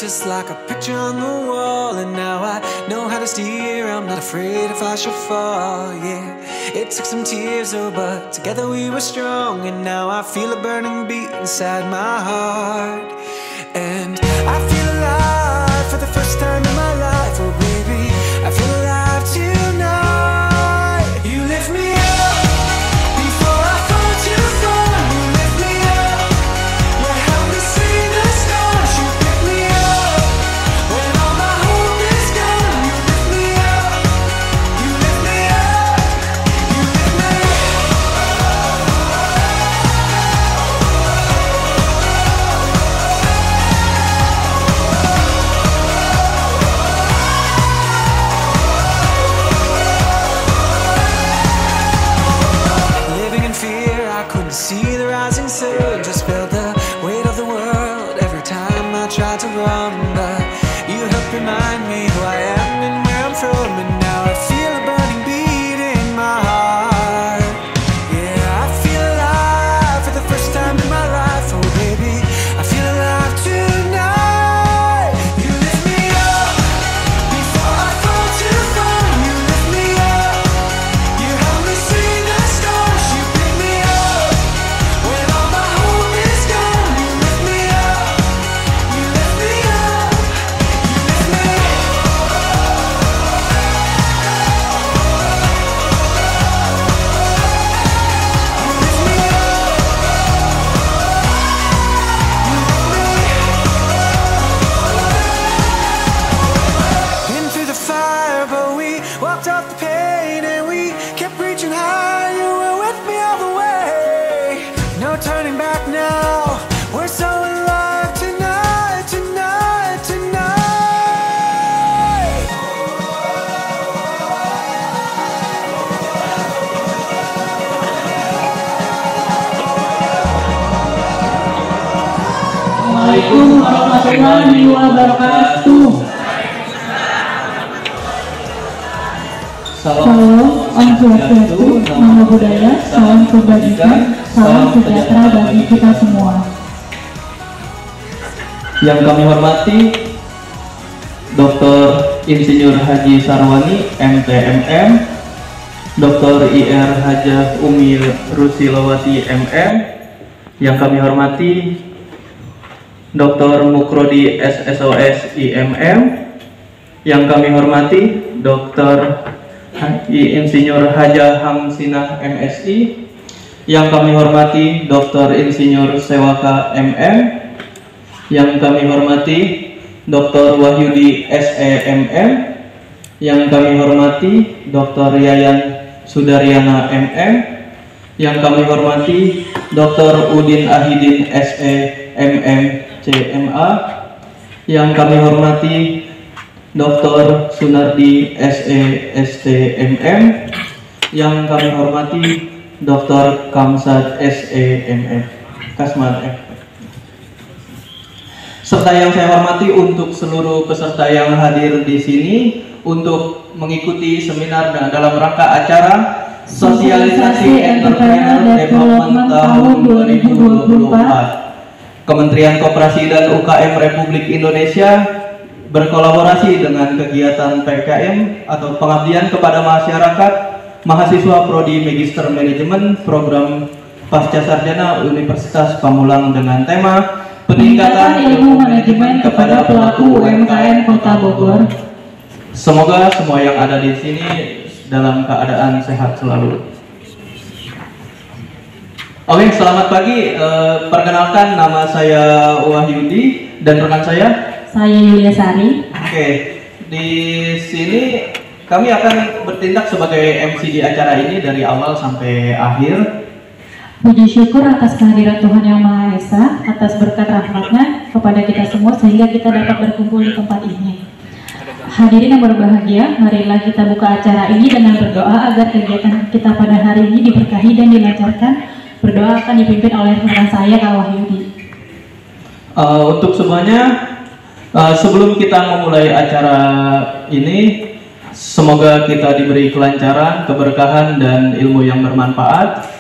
just like a picture on the wall. And now I know how to steer, I'm not afraid if I should fall, yeah. It took some tears, oh, but together we were strong. And now I feel a burning beat inside my heart. And I feel alive for the first time in my life, oh baby, I feel alive tonight. You lift me up before I fall too far. You lift me up, you help me see the stars. You pick me up when all my hope is gone. You lift me up, you lift me up, you lift me see the rising sun, just felt the weight of the world every time I tried to run, but you helped remind me who I am and where I'm from, and now I feel a burning beat in my heart. Yeah, I feel alive for the first time in my life, oh baby, I feel alive tonight. You lift me up before I fall too far. You lift me up, you help me see the stars. You pick me up when all my hope is gone. You lift me up, you lift me up, you lift me up. Been through the fire, but we walked off the pain, and we kept reaching high. You were with me all the way. No turning back now. We're so alive tonight, tonight, tonight. Assalamualaikum warahmatullahi wabarakatuh. Salam Om Swastiastu, Namo Buddhaya, salam kebajikan, salam sejahtera bagi kita semua. Yang kami hormati Dr. Insinyur Haji Sarwani, MTMM, Dr. IR Hajah Umi Rusilawati, MM. Yang kami hormati Dr. Mukrodi SSOS, IMM. Yang kami hormati Dr. Insinyur Hajah Hamsinah, MSI. Yang kami hormati Dr. Insinyur Sewaka, MM. Yang kami hormati Dr. Wahyudi, SEMM. Yang kami hormati Dr. Yayan Sudaryana, MM. Yang kami hormati Dr. Udin Ahidin, SEMM, CMA. Yang kami hormati Dr. Sunardi, SESTMM. Yang kami hormati Dr. Kamsad, SEMM, Kasman, serta yang saya hormati untuk seluruh peserta yang hadir di sini untuk mengikuti seminar dalam rangka acara Sosialisasi Entrepreneur Development tahun 2024. Kementerian Koperasi dan UKM Republik Indonesia berkolaborasi dengan kegiatan PKM atau pengabdian kepada masyarakat mahasiswa Prodi Magister Manajemen Program Pasca Sarjana Universitas Pamulang dengan tema Peningkatan Ilmu Manajemen kepada Pelaku UMKM Kota Bogor. Semoga semua yang ada di sini dalam keadaan sehat selalu. Oke, selamat pagi. Perkenalkan, nama saya Wahyudi dan rekan saya Yulia Sari. Oke, di sini kami akan bertindak sebagai MC di acara ini dari awal sampai akhir. Puji syukur atas kehadiran Tuhan Yang Maha Esa, atas berkat rahmat-Nya kepada kita semua sehingga kita dapat berkumpul di tempat ini. Hadirin yang berbahagia, marilah kita buka acara ini dengan berdoa agar kegiatan kita pada hari ini diberkahi dan dilancarkan. Berdoa akan dipimpin oleh rekan saya, Kak Wahyudi. Untuk semuanya, sebelum kita memulai acara ini, semoga kita diberi kelancaran, keberkahan, dan ilmu yang bermanfaat.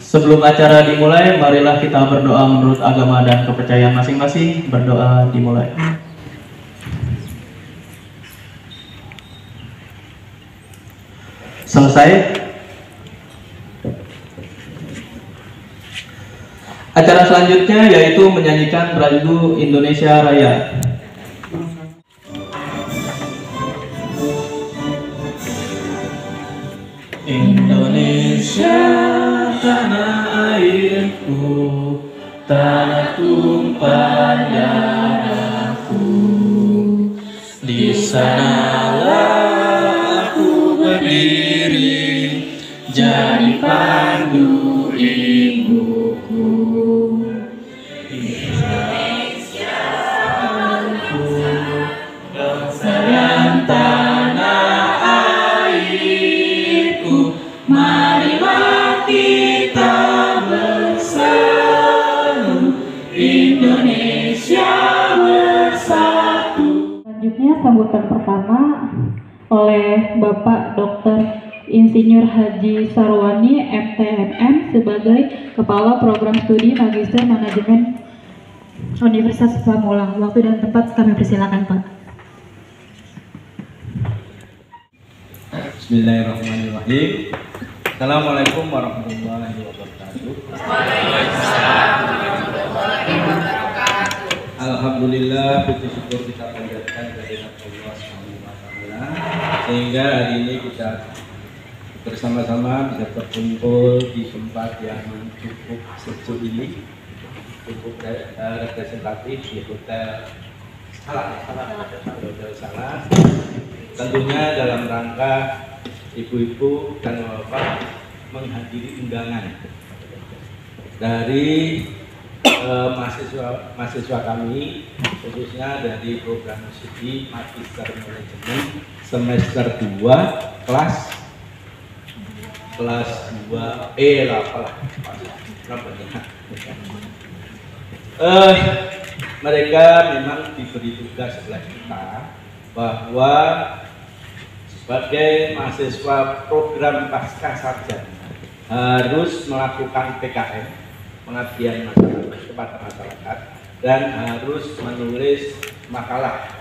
Sebelum acara dimulai, marilah kita berdoa menurut agama dan kepercayaan masing-masing. Berdoa dimulai. selesai. Acara selanjutnya yaitu menyanyikan lagu Indonesia Raya. Indonesia tanah airku, tanah tumpah darahku, di sanalah aku berdiri, jadi pandu ibuku. Indonesia aku, bangsa dan tanah airku, marilah kita bersatu, Indonesia bersatu. Selanjutnya sambutan pertama oleh Bapak Dr. Insinyur Haji Sarwani MTMM sebagai Kepala Program Studi Magister Manajemen Universitas Pamulang. Waktu dan tempat kami persilakan, Pak. Bismillahirrahmanirrahim. Assalamualaikum warahmatullahi wabarakatuh. Alhamdulillah, puji syukur kita panjatkan kehadirat Allah SWT, sehingga hari ini kita bersama-sama bisa berkumpul di tempat yang cukup sejuk ini, cukup representatif di Hotel Salah. Tentunya dalam rangka ibu-ibu dan bapak menghadiri undangan dari mahasiswa kami, khususnya dari program studi Magister Manajemen semester 2 kelas 2E lah apalah. Mereka memang diberi tugas oleh kita bahwa sebagai mahasiswa program pasca sarjana harus melakukan PKM, pengabdian masyarakat kepada masyarakat, dan harus menulis makalah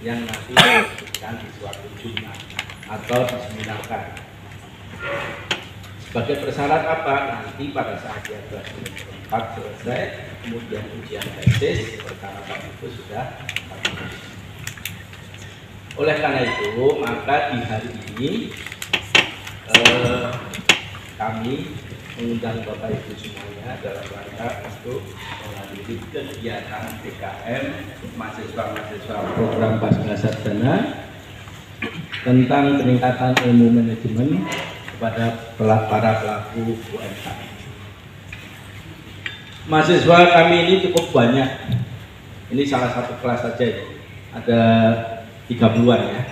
yang nanti disebutkan di suatu jurnal atau diseminarkan. Sebagai persyarat apa? Nanti pada saat dia selesai, kemudian ujian tesis, persyaratan itu sudah terpenuhi. Oleh karena itu, maka di hari ini kami mengundang Bapak Ibu semuanya dalam rangka untuk menghadiri kegiatan PKM mahasiswa-mahasiswa program pasca sarjana tentang peningkatan ilmu manajemen kepada para pelaku UMKM. Mahasiswa kami ini cukup banyak. Ini salah satu kelas saja ya. Ada 30-an ya,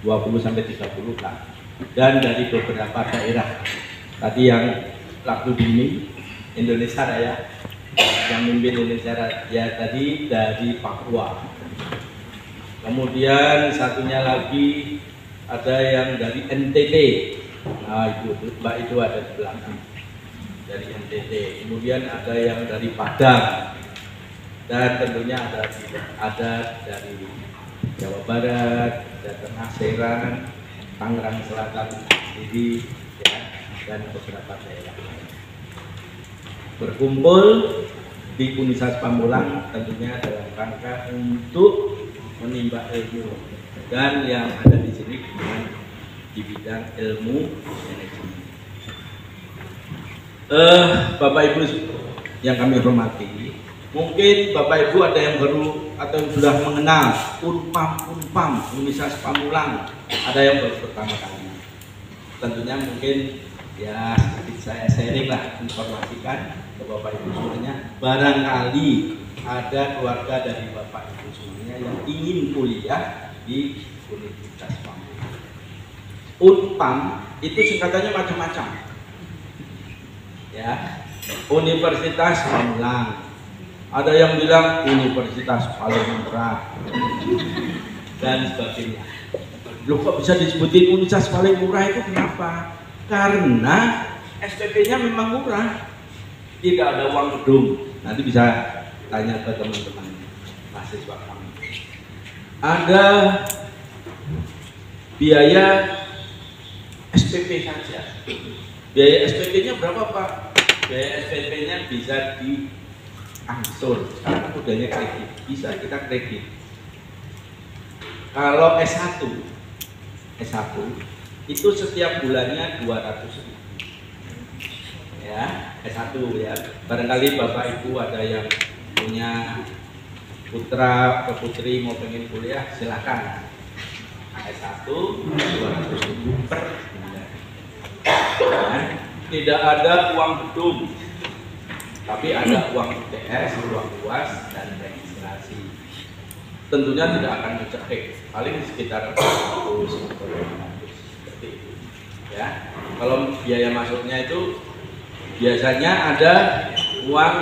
20 sampai 30 lah. Dan dari beberapa daerah. Tadi yang laku dini Indonesia Raya, yang memimpin Indonesia Raya tadi dari Papua. Kemudian satunya lagi ada yang dari NTT. Nah itu Mbak itu ada di belakang dari NTT. Kemudian ada yang dari Padang, dan tentunya ada dari Jawa Barat, ada Tengah Serang, Tangerang Selatan sendiri, ya, dan beberapa daerah lain. Berkumpul di Universitas Pamulang tentunya dalam rangka untuk menimba ilmu, dan yang ada di sini di bidang ilmu manajemen. Bapak Ibu yang kami hormati, mungkin Bapak Ibu ada yang baru atau yang sudah mengenal Unpam Universitas Pamulang, ada yang baru pertama kali. Tentunya mungkin ya saya sharing lah, informasikan ke Bapak Ibu semuanya. Barangkali ada keluarga dari Bapak Ibu semuanya yang ingin kuliah di Universitas Pamulang. Unpam itu singkatannya macam-macam. Ya, Universitas Pamulang. Ada yang bilang universitas paling murah dan sebagainya. Loh kok bisa disebutin universitas paling murah itu kenapa? Karena SPP-nya memang murah, tidak ada uang gedung. Nanti bisa tanya ke teman-teman mahasiswa kami. Ada biaya SPP saja. Biaya SPP-nya berapa Pak? Biaya SPP-nya bisa diangsur. Sekarang modalnya kredit, bisa kita kredit. Kalau S1 itu setiap bulannya 200.000. Ya, S1 ya. Barangkali Bapak Ibu ada yang punya putra atau putri mau pengen kuliah, silakan. S1 200.000 per bulan. Ya, tidak ada uang gedung, tapi ada uang UTS, uang UAS, dan registrasi. Tentunya tidak akan mencetek, paling sekitar 100 atau 500 seperti itu. Ya, kalau biaya masuknya itu biasanya ada uang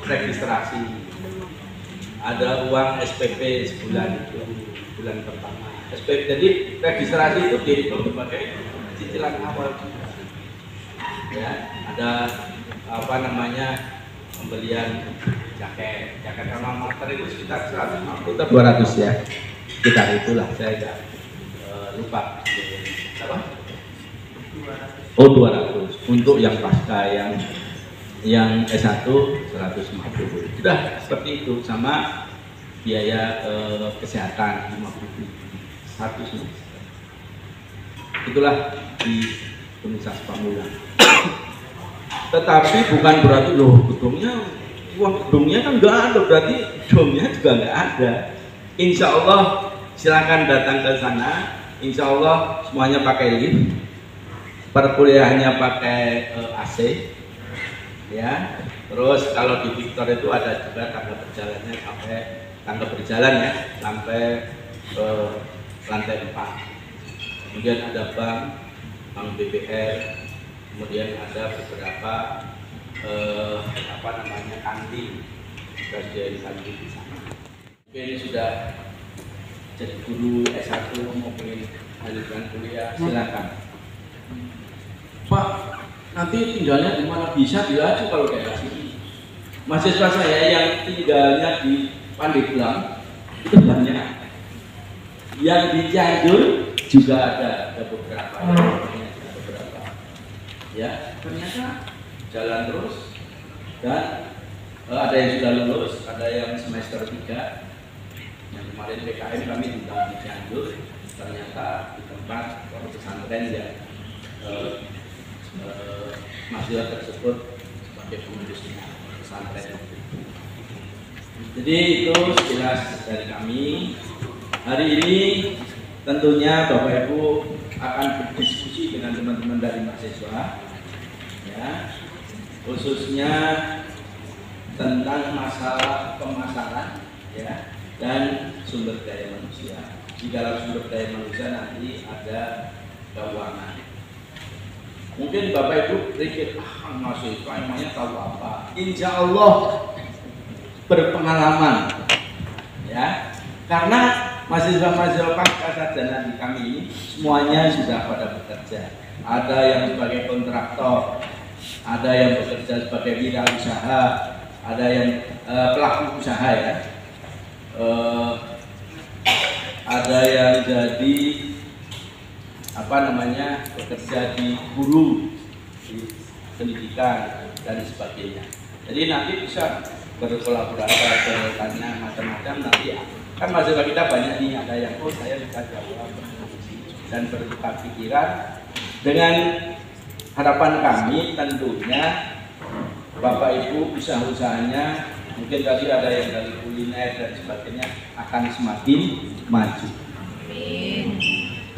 registrasi, ada uang SPP sebulan itu bulan pertama. SPP, jadi registrasi itu dihitung sebagai cicilan awal. Ya, ada apa namanya pembelian jaket sama motor itu sekitar 150 atau 200 ya. Kita itulah saya lupa. Apa? Oh 200 untuk yang pasca yang S1 150. Sudah seperti itu, sama biaya kesehatan 50.000 1 semester. Itulah di Universitas Pamulang. Tetapi bukan berarti loh gedungnya, uang gedungnya kan nggak ada, berarti gedungnya juga nggak ada. Insya Allah silakan datang ke sana. Insya Allah semuanya pakai lift, perkuliahannya pakai AC, ya. Terus kalau di Victor itu ada juga tangga berjalannya sampai tangga berjalan ya sampai ke lantai 4. Kemudian ada bank BBR, kemudian ada beberapa apa namanya kantin, presiden kantin di sana. Mungkin sudah jadi guru S1 mau pengen lanjutkan kuliah, silakan. Pak, nanti tinggalnya di mana? Bisa dilaju kalau daerah sini. Mahasiswa saya yang tinggalnya di Pandeglang itu banyak. Yang di Cianjur juga ada beberapa. Ya, ternyata jalan terus dan ada yang sudah lulus, ada yang semester 3. Yang kemarin PKM kami tinggal di Cianjur, ternyata di tempat pesantren yang mahasiswa tersebut sebagai pengurusnya pesantren. Jadi itu sekilas dari kami. Hari ini tentunya Bapak Ibu akan berdiskusi dengan teman-teman dari mahasiswa, ya, khususnya tentang masalah pemasaran, ya, dan sumber daya manusia. Di dalam sumber daya manusia nanti ada keuangan. Mungkin Bapak Ibu pikir, mahasiswa emangnya tahu apa? Insya Allah berpengalaman, ya, karena mahasiswa-mahasiswa pasca sarjana di kami ini semuanya sudah pada bekerja. Ada yang sebagai kontraktor, ada yang bekerja sebagai wirausaha, ada yang pelaku usaha ya, ada yang jadi apa namanya bekerja di guru, di pendidikan dan sebagainya. Jadi nanti bisa berkolaborasi dengan macam-macam nanti. Kan mahasiswa kita banyak nih, ada yang saya bisa jawab dan bertukar pikiran. Dengan harapan kami tentunya Bapak Ibu usaha-usahanya mungkin tadi ada yang dari kuliner dan sebagainya akan semakin maju.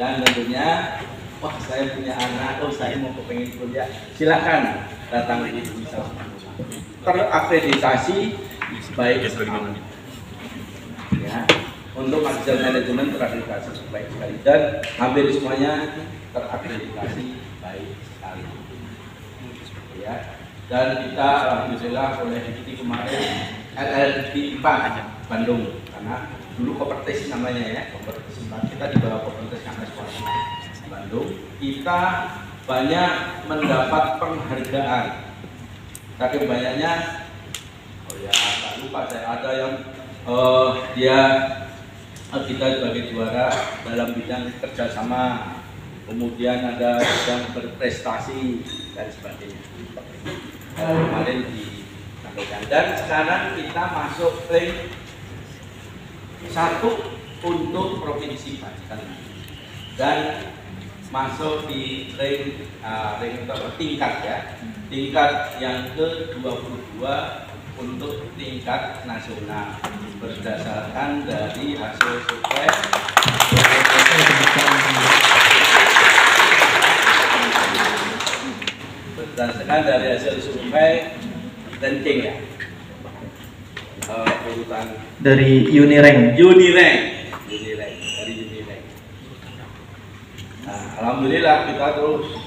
Dan tentunya wah saya punya anak, saya mau kepengen kuliah, silakan datang di Universitas Pamulang. Terakreditasi baik sekali. Ya, untuk mahasiswa manajemen terakreditasi baik sekali dan hampir semuanya terakreditasi baik sekali. Ya, dan kita alhamdulillah oleh ini kemarin LLB IPA Bandung, karena dulu Kopertis namanya ya, Kopertis IPA, kita di bawah Kopertis Kampus Bandung, kita banyak mendapat penghargaan. Saking banyaknya, oh ya tak lupa saya ada yang kita sebagai juara dalam bidang kerjasama kemudian ada yang berprestasi dan sebagainya. Kemarin disampaikan, dan sekarang kita masuk rank 1 untuk provinsi Banten dan masuk di rank tingkat ya, tingkat yang ke-22 untuk tingkat nasional berdasarkan dari hasil survei ranking ya, urutan Dari Unirank. Nah, alhamdulillah kita terus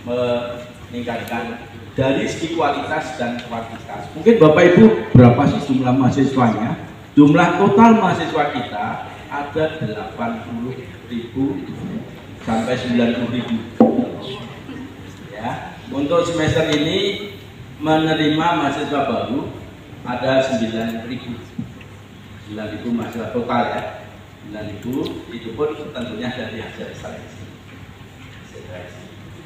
meningkatkan dari segi kualitas dan kuantitas. Mungkin Bapak Ibu berapa sih jumlah mahasiswanya? Jumlah total mahasiswa kita ada 80.000 sampai 90.000. Ya, untuk semester ini menerima mahasiswa baru ada 9.000 mahasiswa total ya. 9.000 itu pun tentunya dari hasil seleksi.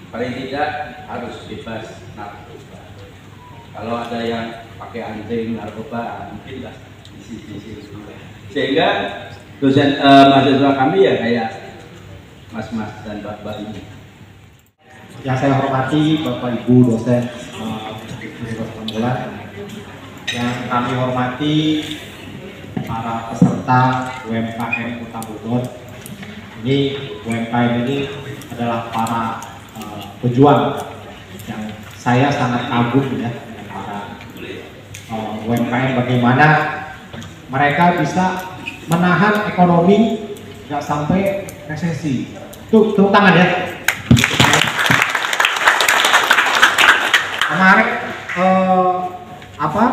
Paling tidak harus bebas narkoba. Kalau ada yang pakai anjing narkoba mungkin lah di sini. Sehingga dosen mahasiswa kami ya kayak mas-mas dan mbak-mbak ini. Yang saya hormati Bapak Ibu dosen Universitas Pamulang, yang kami hormati para peserta UMKM Kota Bogor. Ini UMKM ini adalah para pejuang yang saya sangat kagum ya, para UMKM, bagaimana mereka bisa menahan ekonomi nggak sampai resesi. Tuh, tepuk tangan ya. Kemarin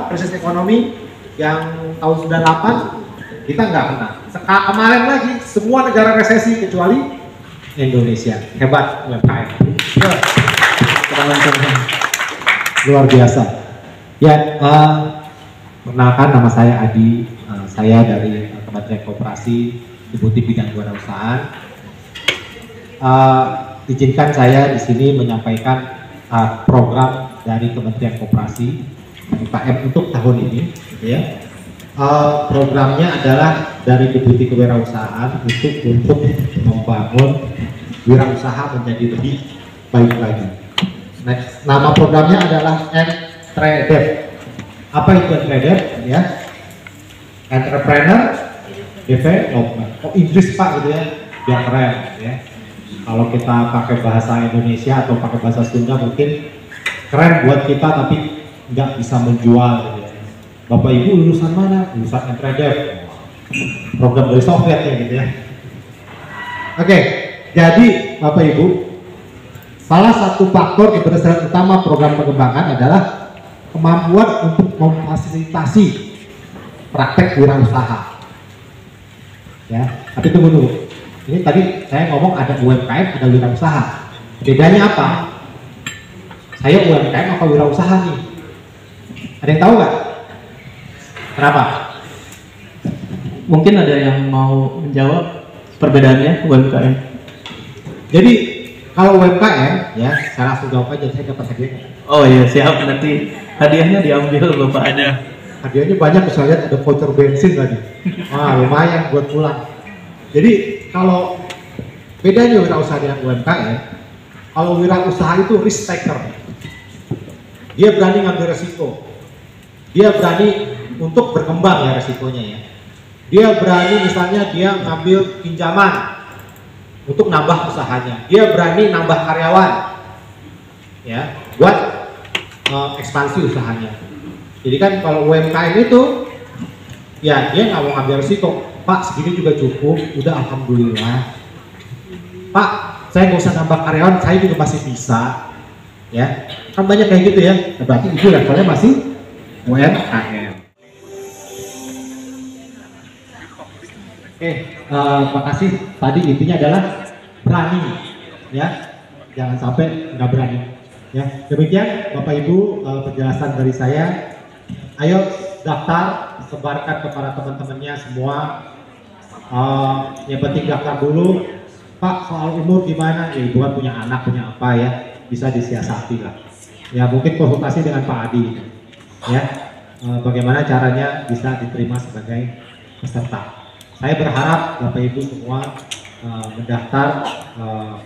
krisis ekonomi yang tahun 98 kita nggak kena. Kemarin lagi semua negara resesi kecuali Indonesia. Hebat UMKM. Luar biasa. Ya, perkenalkan nama saya Adi. Saya dari Kementerian Koperasi, Deputi Bidang Kewirausahaan. Izinkan saya di sini menyampaikan program dari Kementerian Koperasi UMKM untuk tahun ini, gitu ya. Programnya adalah dari Deputi Kewirausahaan untuk membangun wirausaha menjadi lebih baik lagi. Next, nama programnya adalah ENTREDEV. Apa itu ENTREDEV? Ya, Entrepreneur Development. Oh, Inggris Pak gitu ya, biar keren ya. Kalau kita pakai bahasa Indonesia atau pakai bahasa Sunda mungkin keren buat kita, tapi nggak bisa menjual gitu ya. Bapak Ibu lulusan mana? Lulusan ENTREDEV, program dari Soviet ya gitu ya. Oke, jadi Bapak Ibu, salah satu faktor keberhasilan utama program pengembangan adalah kemampuan untuk memfasilitasi praktek wirausaha. Ya, tapi tunggu dulu. Ini tadi saya ngomong ada UMKM, ada wirausaha. Bedanya apa? Saya UMKM apa wirausaha nih? Ada yang tahu nggak? Kenapa? Mungkin ada yang mau menjawab perbedaannya UMKM. Jadi kalau UMKM ya, saya langsung jawab aja, saya dapat hadiahnya. Oh iya, siap, nanti hadiahnya diambil Bapak. Ada. Hadiahnya banyak, saya lihat ada voucher bensin tadi. Wah, lumayan buat pulang. Jadi kalau bedanya wirausaha dengan UMKM, kalau wirausaha itu risk taker. Dia berani ngambil resiko. Dia berani untuk berkembang ya resikonya ya. Dia berani misalnya dia ngambil pinjaman untuk nambah usahanya. Dia berani nambah karyawan ya buat ekspansi usahanya. Jadi kan kalau UMKM itu ya dia nggak mau ngambil resiko. Pak, segini juga cukup, udah alhamdulillah. Pak, saya nggak usah nambah karyawan, saya juga masih bisa. Ya, kan banyak kayak gitu ya. Berarti itu levelnya masih UMKM. Oke, makasih. Tadi intinya adalah berani, ya. Jangan sampai nggak berani. Ya, demikian Bapak Ibu penjelasan dari saya. Ayo daftar, sebarkan kepada teman-temannya semua. Yang penting daftar dulu. Pak soal umur gimana? Ya ibu kan punya anak, punya apa ya, bisa disiasati lah. Ya mungkin konsultasi dengan Pak Adi, ya bagaimana caranya bisa diterima sebagai peserta. Saya berharap Bapak Ibu semua mendaftar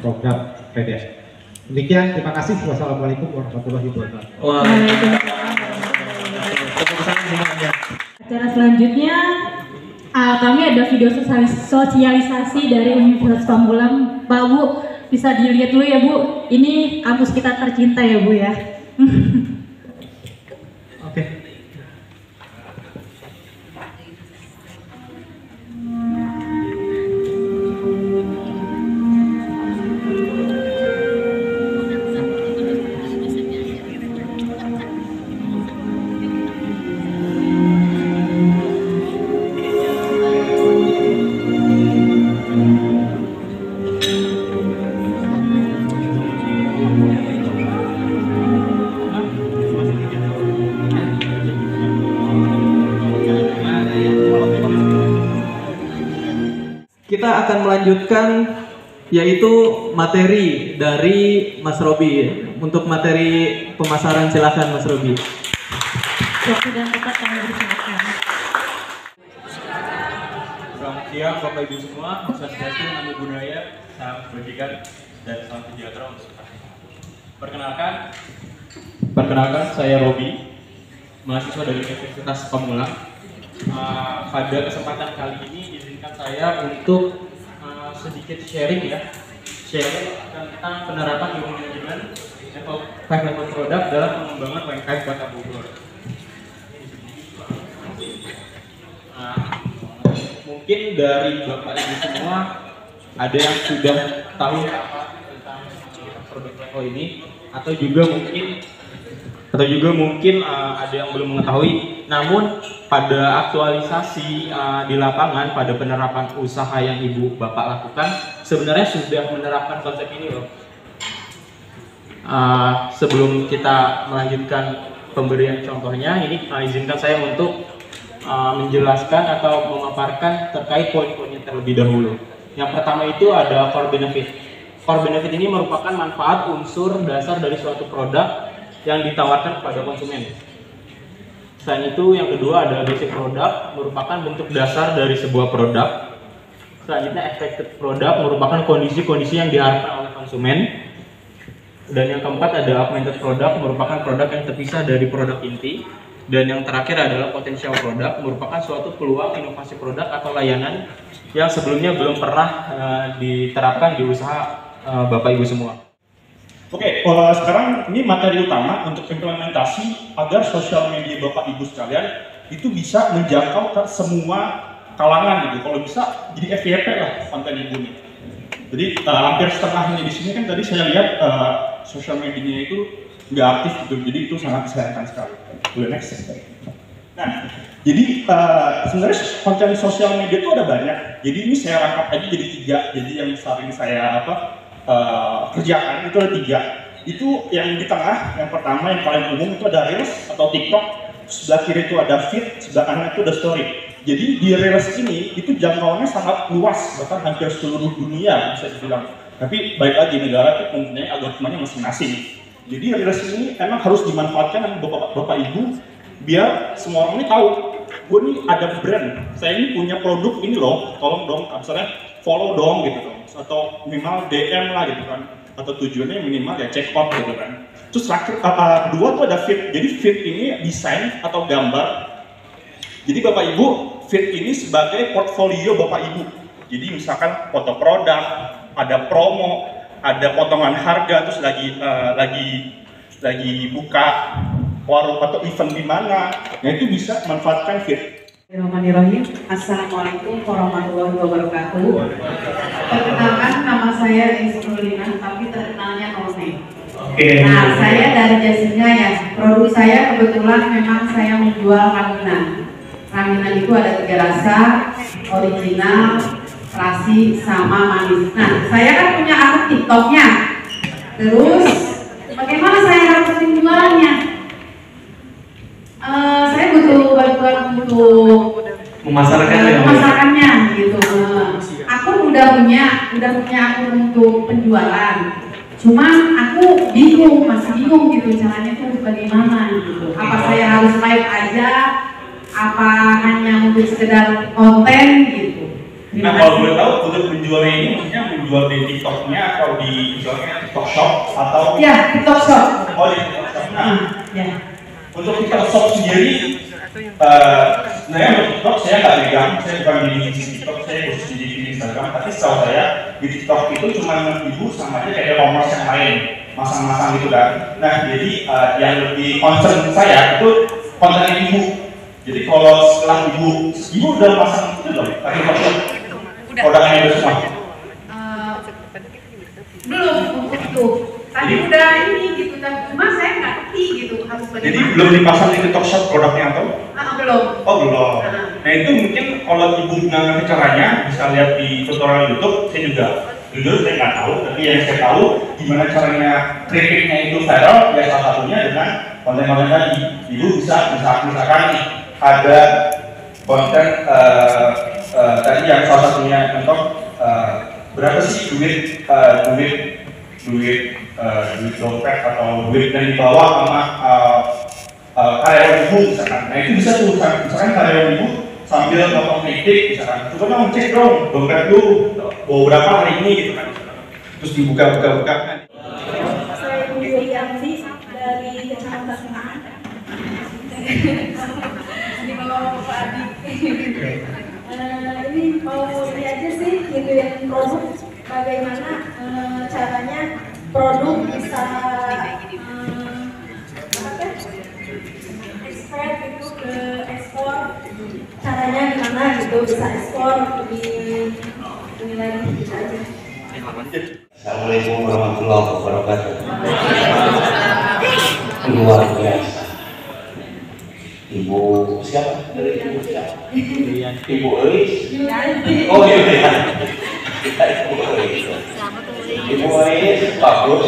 program PDS. Demikian, terima kasih. Wassalamualaikum warahmatullahi wabarakatuh. Acara selanjutnya kami ada video sosialisasi dari Universitas Pamulang. Pak Bu, bisa dilihat dulu ya Bu. Ini kampus kita tercinta ya Bu ya. Oke. Kita akan melanjutkan yaitu materi dari Mas Robi. Untuk materi pemasaran silakan Mas Robi. Waktu dan tempat kami persilakan. Selamat siang Bapak Ibu semua, Om Swastiastu, Namo Buddhaya, salam kebajikan dan salam sejahtera untuk kita. Perkenalkan saya Robi, mahasiswa dari Universitas Pamulang. Pada kesempatan kali ini izinkan saya untuk sedikit sharing tentang penerapan ilmu manajemen atau 5 level product dalam pengembangan UMKM Kota Bogor. Mungkin dari Bapak Ibu semua ada yang sudah tahu apa tentang produk level ini, atau juga mungkin ada yang belum mengetahui. Namun pada aktualisasi di lapangan, pada penerapan usaha yang Ibu Bapak lakukan, sebenarnya sudah menerapkan konsep ini loh. Sebelum kita melanjutkan pemberian contohnya, ini izinkan saya untuk menjelaskan atau memaparkan terkait poin-poinnya terlebih dahulu. Yang pertama itu ada core benefit. Core benefit ini merupakan manfaat unsur dasar dari suatu produk yang ditawarkan kepada konsumen. Selain itu, yang kedua ada basic product, merupakan bentuk dasar dari sebuah produk. Selanjutnya expected product, merupakan kondisi-kondisi yang diharapkan oleh konsumen. Dan yang keempat ada augmented product, merupakan produk yang terpisah dari produk inti. Dan yang terakhir adalah potential product, merupakan suatu peluang inovasi produk atau layanan yang sebelumnya belum pernah diterapkan di usaha Bapak Ibu semua. Oke, sekarang ini materi utama untuk implementasi agar sosial media Bapak Ibu sekalian itu bisa menjangkau ke semua kalangan gitu. Kalau bisa jadi FYP lah konten Ibu nih. Jadi hampir setengahnya di sini kan tadi saya lihat sosial medianya itu nggak aktif gitu. Jadi itu sangat disayangkan sekali. Boleh next. Nah, jadi sebenarnya konten sosial media itu ada banyak. Jadi ini saya rangkap aja jadi 3. Jadi yang sering saya kerjakan itu ada 3. Itu yang di tengah, yang pertama yang paling umum itu ada Reels atau TikTok. Sebelah kiri itu ada Feed, sebelah kanan itu ada Story. Jadi di Reels ini itu jangkauannya sangat luas, bahkan hampir seluruh dunia bisa dibilang. Tapi baik lagi negara itu mempunyai algoritmanya masing-masing. Jadi Reels ini emang harus dimanfaatkan oleh Bapak Ibu biar semua orang ini tahu, gue nih ada brand, saya ini punya produk ini loh, tolong dong, misalnya follow dong gitu dong, atau minimal DM lah gitu kan, atau tujuannya minimal ya check out gitu kan. Terus kedua tuh ada feed. Jadi feed ini desain atau gambar. Jadi Bapak Ibu, feed ini sebagai portfolio Bapak Ibu. Jadi misalkan foto produk, ada promo, ada potongan harga, terus lagi buka warung atau event di mana, nah itu bisa manfaatkan feed. Bismillahirrahmanirrahim. Assalamualaikum warahmatullahi wabarakatuh. Perkenalkan, nama saya Rizky Nurlina, tapi terkenalnya None. Nah, saya dari Jasinga ya. Produk saya kebetulan memang saya menjual raminan. Raminan itu ada 3 rasa, original, klasik, sama manis. Nah, saya kan punya akun TikToknya. Terus, bagaimana saya harus penjualannya? Saya butuh bantuan untuk memasarkannya gitu. Aku pun udah punya akun untuk penjualan. Cuma aku masih bingung gitu caranya itu bagaimana gitu. Apa saya harus live aja? Apa hanya untuk sekedar konten gitu? Nah, kalau boleh tahu untuk penjualnya ini maksudnya menjual di TikTok-nya atau di misalnya TikTok Shop atau? Ya, TikTok Shop. Oh, di TikTok Shop. Nah, ya. Untuk TikTok Shop sendiri, sebenarnya untuk TikTok saya nggak pegang, saya bukan di TikTok, saya khusus di Instagram. Tapi setahu saya di TikTok itu cuma ibu sama aja kayak e-commerce yang lain, masang-masang gitu kan. Nah, jadi yang lebih concern saya itu konten ibu. Jadi kalau setelah ibu udah pasang itu belum? Tapi produknya udah semua? Belum untuk itu. Tadi udah ini gitu, cuma saya nggak ngerti gitu harus bagaimana. Jadi belum dipasang di TikTok Shop produknya atau? Belum. Oh belum. Nah itu mungkin kalau ibu nggak ngerti caranya bisa lihat di tutorial YouTube. Saya juga jujur saya nggak tahu, tapi yang saya tahu gimana caranya kritiknya itu viral. Ya salah satunya dengan konten-konten tadi. Ibu bisa misalkan nih ada konten tadi yang salah satunya contoh berapa sih duit dompet atau duit yang dibawa sama karyawan ibu misalkan. Nah itu bisa tuh misalkan karyawan ibu sambil ngomong kritik misalkan, coba dong cek dong dompet lu bawa berapa hari ini gitu kan, terus dibuka-buka kan. Saya Yuli Yanti dari Kecamatan Senang. Ini mau Pak Adi. Ini mau ini aja sih gitu yang produk, bagaimana caranya produk bisa export itu ke ekspor, caranya gimana gitu bisa ekspor di ini lagi gitu aja. Assalamualaikum warahmatullahi wabarakatuh. Luar biasa. Ibu siapa? Ibu siapa? Ibu Elis. Oh iya. Ibu Elis bagus,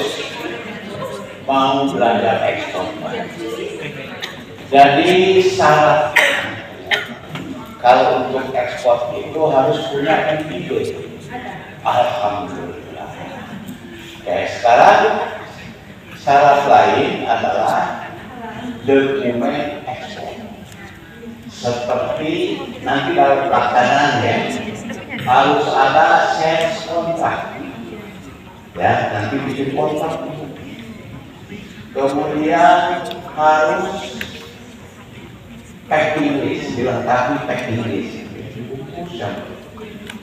mau belajar ekspor. Jadi syarat kalau untuk ekspor itu harus punya NIB. Alhamdulillah. Oke, sekarang syarat lain adalah dokumen ekspor. Seperti nanti dalam pelaksanaannya harus ada sales kontrak. Ya, nanti bikin kontrak. Kemudian harus packing list, dilengkapi packing list.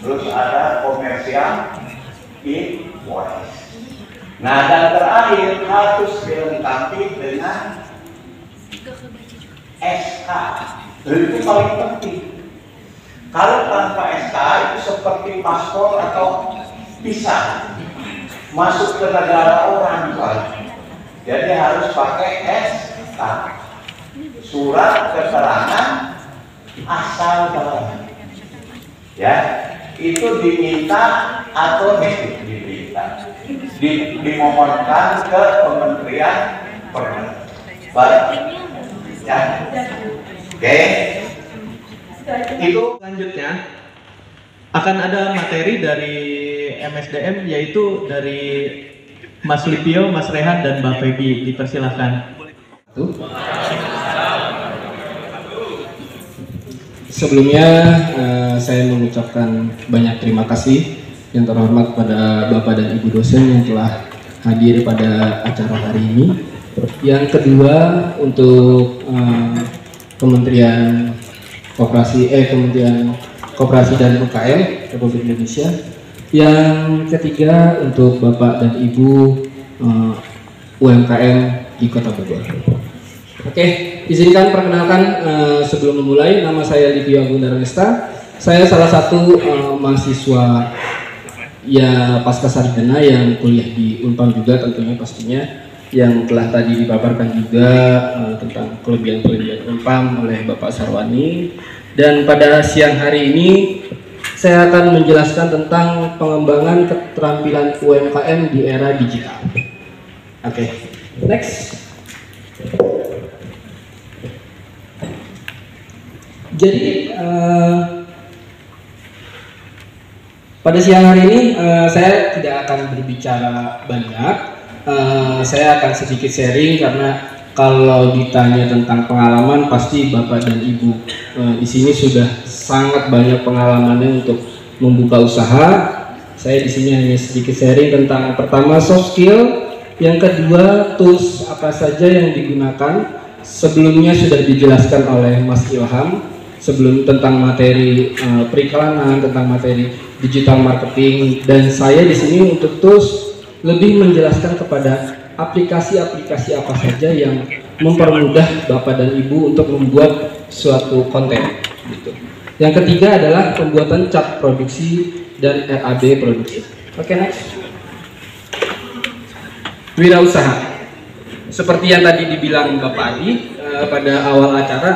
Terus ada komersial invoice. Nah, dan terakhir harus dilengkapi dengan SK. Itu paling penting. Kalau tanpa SK itu seperti paspor atau visa masuk ke negara orang misalnya. Jadi harus pakai SK, surat keterangan asal barang. Ya, itu diminta atau diminta, dimohonkan ke Kementerian Perdagangan. Ya, oke. Itu selanjutnya akan ada materi dari MSDM, yaitu dari Mas Lipio, Mas Rehan, dan Mbak Feby. Dipersilahkan. Sebelumnya saya mengucapkan banyak terima kasih yang terhormat pada Bapak dan Ibu dosen yang telah hadir pada acara hari ini. Yang kedua untuk Kementerian Koperasi dan UKM Republik Indonesia. Yang ketiga untuk Bapak dan Ibu UMKM di Kota Bogor. Oke, izinkan perkenalkan sebelum memulai, nama saya Livio Agung Darmesta. Saya salah satu mahasiswa ya pasca sarjana yang kuliah di Unpam juga tentunya pastinya, yang telah tadi dipaparkan juga tentang kelebihan-kelebihan Unpam oleh Bapak Sarwani. Dan pada siang hari ini saya akan menjelaskan tentang pengembangan keterampilan UMKM di era digital. Oke, next. Jadi Pada siang hari ini saya tidak akan berbicara banyak. Saya akan sedikit sharing karena kalau ditanya tentang pengalaman pasti Bapak dan Ibu di sini sudah sangat banyak pengalamannya untuk membuka usaha. Saya di sini hanya sedikit sharing tentang pertama soft skill, yang kedua tools apa saja yang digunakan. Sebelumnya sudah dijelaskan oleh Mas Ilham sebelum tentang materi periklanan, tentang materi digital marketing, dan saya di sini untuk tools lebih menjelaskan kepada aplikasi-aplikasi apa saja yang mempermudah Bapak dan Ibu untuk membuat suatu konten. Gitu. Yang ketiga adalah pembuatan cat produksi dan RAB produksi. Oke, next. Wirausaha. Seperti yang tadi dibilang Bapak Adi pada awal acara,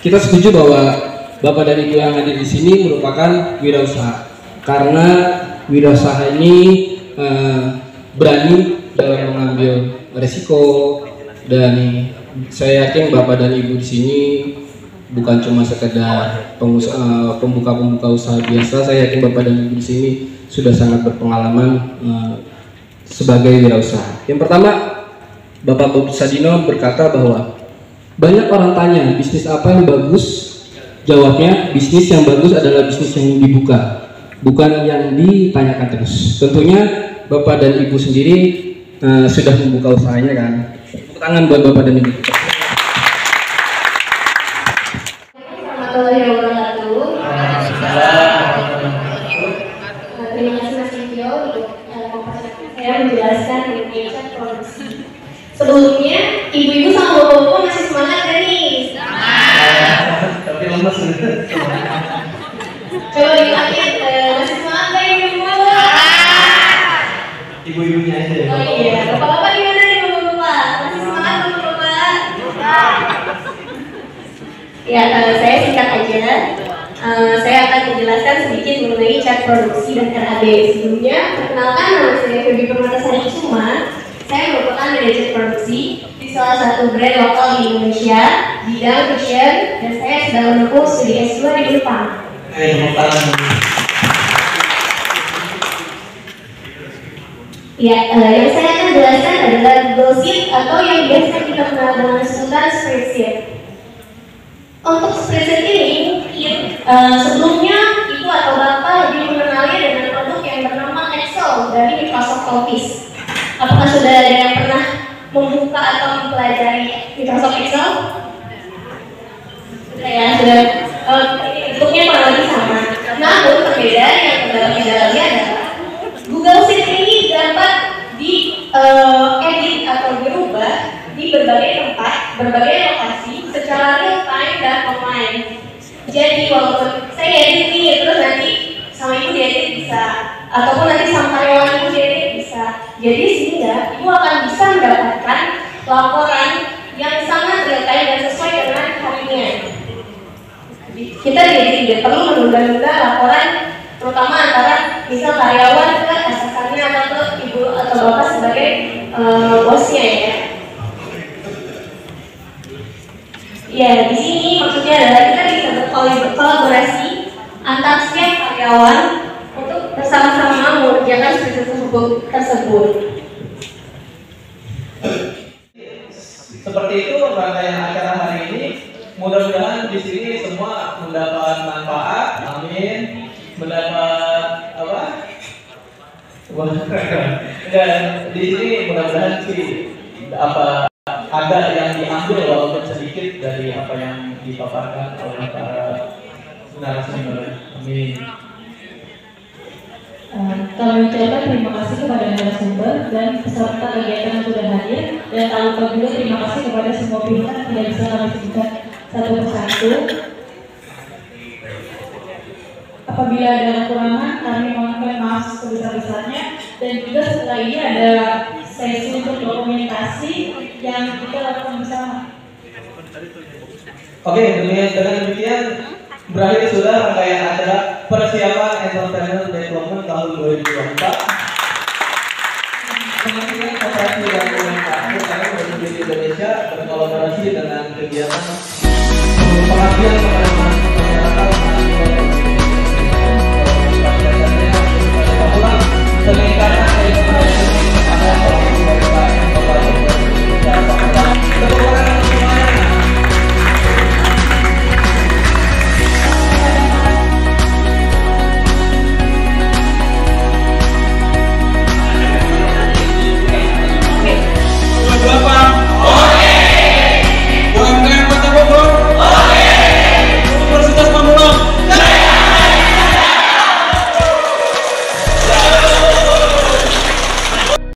kita setuju bahwa Bapak dan Ibu yang hadir di sini merupakan wirausaha. Karena wirausaha ini berani dalam mengambil resiko, dan saya yakin Bapak dan Ibu di sini bukan cuma sekedar pembuka usaha biasa. Saya yakin Bapak dan Ibu di sini sudah sangat berpengalaman sebagai wirausaha. Yang pertama, Bapak Bob Sadino berkata bahwa banyak orang tanya bisnis apa yang bagus. Jawabnya, bisnis yang bagus adalah bisnis yang dibuka, bukan yang ditanyakan terus. Tentunya Bapak dan Ibu sendiri sudah membuka usahanya kan. Tepuk tangan buat Bapak dan Ibu. Terima kasih Mas Livio untuk saya menjelaskan mengenai cat produksi. Sebelumnya, ibu-ibu sama bapak-bapak masih semangat kan nih? Tapi lemes. Coba dipakai, masih semangat kan ibu-ibu? Ibu-ibunya aja ya. Oh iya, bapak-bapak gimana nih bapak-bapak? Masih semangat bapak-bapak? Ya, saya singkat aja. Saya akan menjelaskan sedikit mengenai cat produksi dan RAB. Sebelumnya, perkenalkan nama saya Febi Permatasari Kusuma. Saya merupakan manajer produksi di salah satu brand lokal di Indonesia, bidang fashion, dan saya sedang menempuh studi S2 di Jepang. Ya, yang saya akan jelaskan adalah Google Sheet atau yang biasa kita kenal dengan sebutan spreadsheet. Untuk spreadsheet ini mungkin sebelumnya Ibu atau Bapak lebih mengenali dengan produk yang bernama Excel dari Microsoft Office. Apakah sudah ada yang pernah membuka atau mempelajari Microsoft Excel? Sudah ya, sudah. Bentuknya kurang lebih sama. Namun berbeda yang terdapat di dalamnya adalah Google Sheet ini dapat di edit atau dirubah di berbagai tempat, berbagai lokasi, secara real time dan online. Jadi walaupun saya edit nih, terus nanti sama Ibu diedit bisa, ataupun nanti sama karyawan Ibu diedit bisa. Jadi sehingga Ibu akan bisa mendapatkan laporan yang sangat real time dan sesuai dengan harinya. Kita jadi tidak perlu menunda-nunda laporan, terutama antara misal karyawan ke atasannya atau ke Ibu atau Bapak sebagai bosnya ya. Ya, di sini maksudnya adalah kita bisa berkolaborasi antar setiap karyawan untuk bersama-sama mengerjakan spreadsheet tersebut. Seperti itu rangkaian acara hari ini. Mudah-mudahan di sini semua mendapat manfaat. Amin. Mendapat apa? Dan di sini mudah-mudahan sih ada yang diambil walaupun sedikit dari apa yang dipaparkan oleh para narasumber. Amin. Kami ucapkan terima kasih kepada narasumber dan peserta kegiatan yang sudah hadir, dan tak lupa juga terima kasih kepada semua pihak yang tidak bisa kami sebutkan satu persatu. Apabila ada kekurangan, kami mohon maaf sebesar-besarnya, dan juga setelah ini ada sesi untuk dokumentasi yang kita lakukan bersama. Oke, dengan demikian berakhir sudah rangkaian acara persiapan Entrepreneur Development tahun 2024. Kementerian Koperasi dan UMKM Republik Indonesia berkolaborasi dengan kegiatan